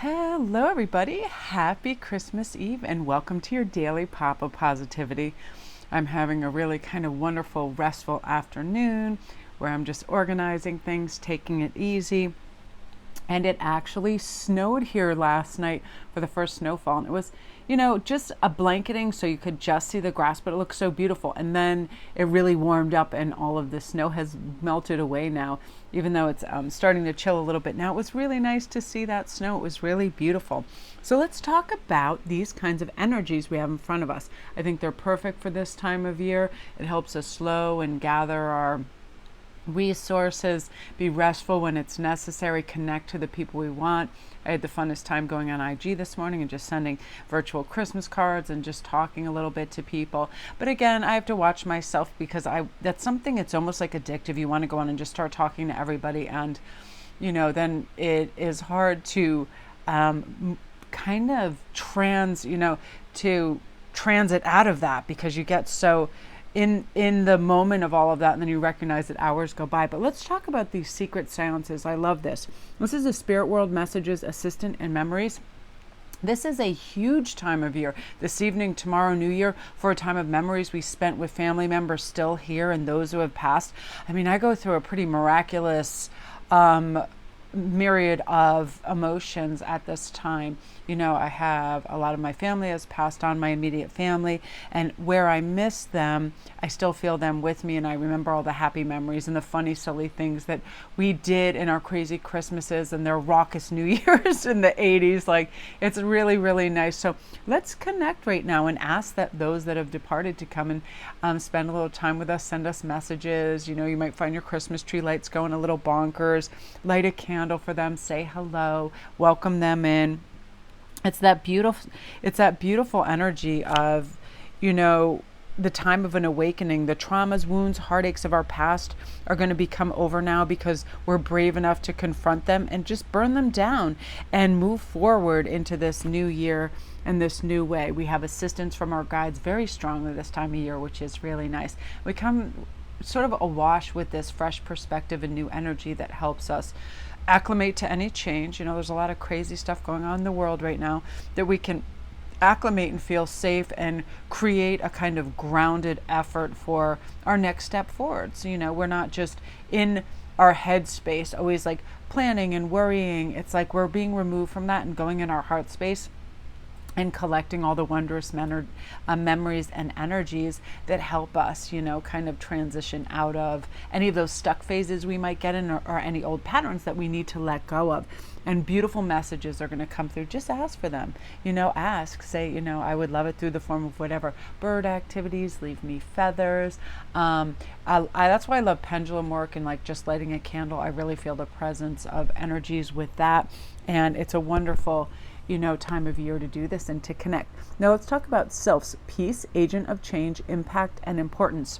Hello, everybody. Happy Christmas Eve and welcome to your daily pop of positivity. I'm having a really kind of wonderful, restful afternoon where I'm just organizing things, taking it easy. And it actually snowed here last night for the first snowfall. And it was, just a blanketing so you could just see the grass, but it looked so beautiful. And then it really warmed up and all of the snow has melted away now, even though it's starting to chill a little bit now. It was really nice to see that snow. It was really beautiful. So let's talk about these kinds of energies we have in front of us. I think they're perfect for this time of year. It helps us slow and gather our resources, be restful when it's necessary, connect to the people we want. I had the funnest time going on IG this morning and just sending virtual Christmas cards and just talking a little bit to people. But again, I have to watch myself because that's something, it's almost like addictive. You want to go on and just start talking to everybody, and then it is hard to kind of to transit out of that, because you get so in the moment of all of that, and then you recognize that hours go by. But let's talk about these secret seances. I love this. This is the Spirit World Messages Assistant and Memories. This is a huge time of year. This evening, tomorrow, New Year, for a time of memories we spent with family members still here and those who have passed. I mean, I go through a pretty miraculous myriad of emotions at this time. I have a lot of my family has passed on, my immediate family, and where I miss them, I still feel them with me, and I remember all the happy memories and the funny, silly things that we did in our crazy Christmases and their raucous New Years in the 80s. Like, it's really, really nice. So let's connect right now and ask that those that have departed to come and spend a little time with us, send us messages. You might find your Christmas tree lights going a little bonkers. Light a candle for them, say hello, welcome them in. It's that beautiful energy of, the time of an awakening. The traumas, wounds, heartaches of our past are going to become over now because we're brave enough to confront them and just burn them down and move forward into this new year and this new way. We have assistance from our guides very strongly this time of year, which is really nice. We come sort of awash with this fresh perspective and new energy that helps us acclimate to any change. There's a lot of crazy stuff going on in the world right now that we can acclimate and feel safe and create a kind of grounded effort for our next step forward. So, we're not just in our head space, always like planning and worrying. It's like we're being removed from that and going in our heart space and collecting all the wondrous memories and energies that help us, kind of transition out of any of those stuck phases we might get in, or any old patterns that we need to let go of. And beautiful messages are going to come through. Just ask for them. Say, I would love it through the form of whatever. Bird activities, leave me feathers. That's why I love pendulum work and like just lighting a candle. I really feel the presence of energies with that. And it's a wonderful time of year to do this and to connect. Now let's talk about self's peace, agent of change, impact, and importance.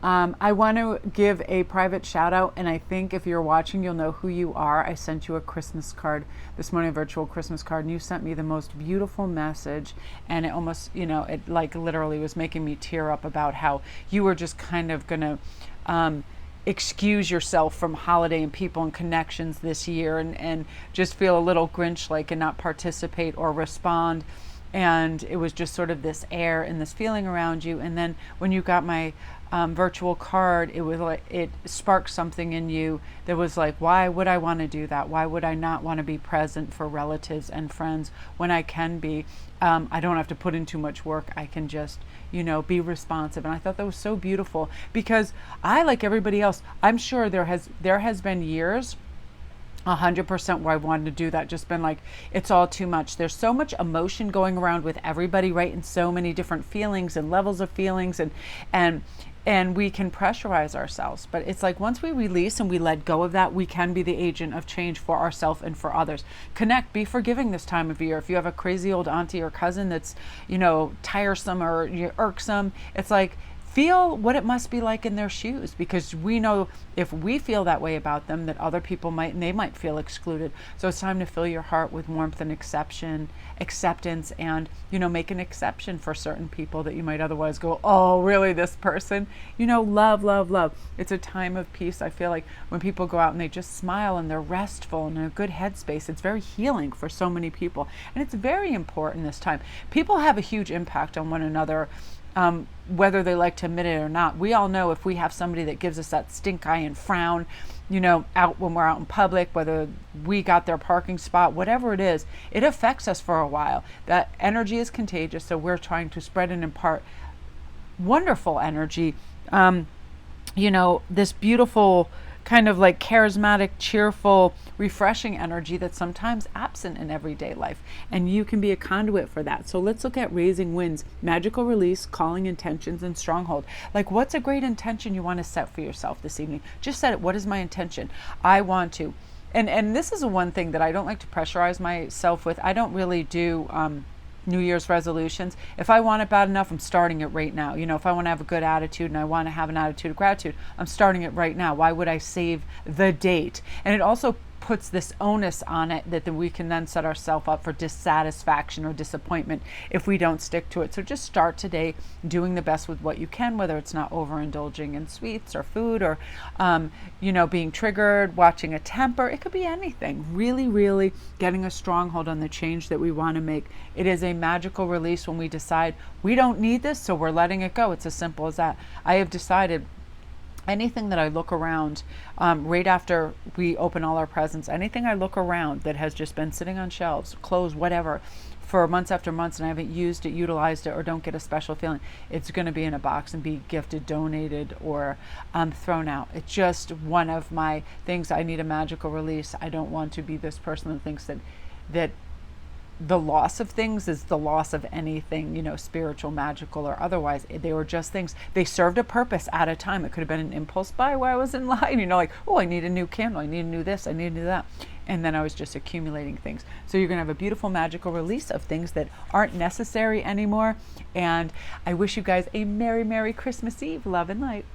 I want to give a private shout out, and I think if you're watching, you'll know who you are. I sent you a Christmas card this morning, a virtual Christmas card, and you sent me the most beautiful message, and it almost, it like literally was making me tear up about how you were just kind of going to excuse yourself from holiday and people and connections this year, and just feel a little Grinch-like and not participate or respond. And it was just sort of this air and this feeling around you. And then when you got my virtual card, it was like it sparked something in you that was like, why would I want to do that? Why would I not want to be present for relatives and friends when I can be? I don't have to put in too much work. I can just, be responsive. And I thought that was so beautiful, because I, like everybody else, I'm sure there has been years 100% where I wanted to do that, just been like, it's all too much. There's so much emotion going around with everybody, right? And so many different feelings and levels of feelings, and we can pressurize ourselves. But it's like once we release and we let go of that, we can be the agent of change for ourselves and for others. Connect, be forgiving this time of year. If you have a crazy old auntie or cousin that's, tiresome or irksome, it's like, feel what it must be like in their shoes, because we know if we feel that way about them, that other people might, and they might feel excluded. So it's time to fill your heart with warmth and acceptance, and make an exception for certain people that you might otherwise go, oh really, this person? Love, love, love. It's a time of peace. I feel like when people go out and they just smile and they're restful and in a good headspace, it's very healing for so many people, and it's very important this time. People have a huge impact on one another, whether they like to admit it or not. We all know if we have somebody that gives us that stink eye and frown, out when we're out in public, whether we got their parking spot, whatever it is, it affects us for a while. That energy is contagious, so we're trying to spread and impart wonderful energy. This beautiful kind of like charismatic, cheerful, refreshing energy that's sometimes absent in everyday life. And you can be a conduit for that. So let's look at raising winds, magical release, calling intentions, and stronghold. Like, what's a great intention you want to set for yourself this evening? Just set it. What is my intention? I want to. And this is one thing that I don't like to pressurize myself with. I don't really do New Year's resolutions. If I want it bad enough, I'm starting it right now. If I want to have a good attitude and I want to have an attitude of gratitude, I'm starting it right now. Why would I save the date? And it also puts this onus on it that we can then set ourselves up for dissatisfaction or disappointment if we don't stick to it. So just start today doing the best with what you can, whether it's not overindulging in sweets or food or, being triggered, watching a temper. It could be anything. Really, really getting a stronghold on the change that we want to make. It is a magical release when we decide we don't need this, so we're letting it go. It's as simple as that. I have decided anything that I look around, right after we open all our presents, anything I look around that has just been sitting on shelves, clothes, whatever, for months after months, and I haven't used it, utilized it, or don't get a special feeling, it's going to be in a box and be gifted, donated, or thrown out. It's just one of my things. I need a magical release. I don't want to be this person that thinks that the loss of things is the loss of anything, spiritual, magical, or otherwise. They were just things. They served a purpose at a time. It could have been an impulse buy while I was in line, like, oh, I need a new candle, I need a new this, I need a new that. And then I was just accumulating things. So you're going to have a beautiful magical release of things that aren't necessary anymore. And I wish you guys a Merry, Merry Christmas Eve. Love and light.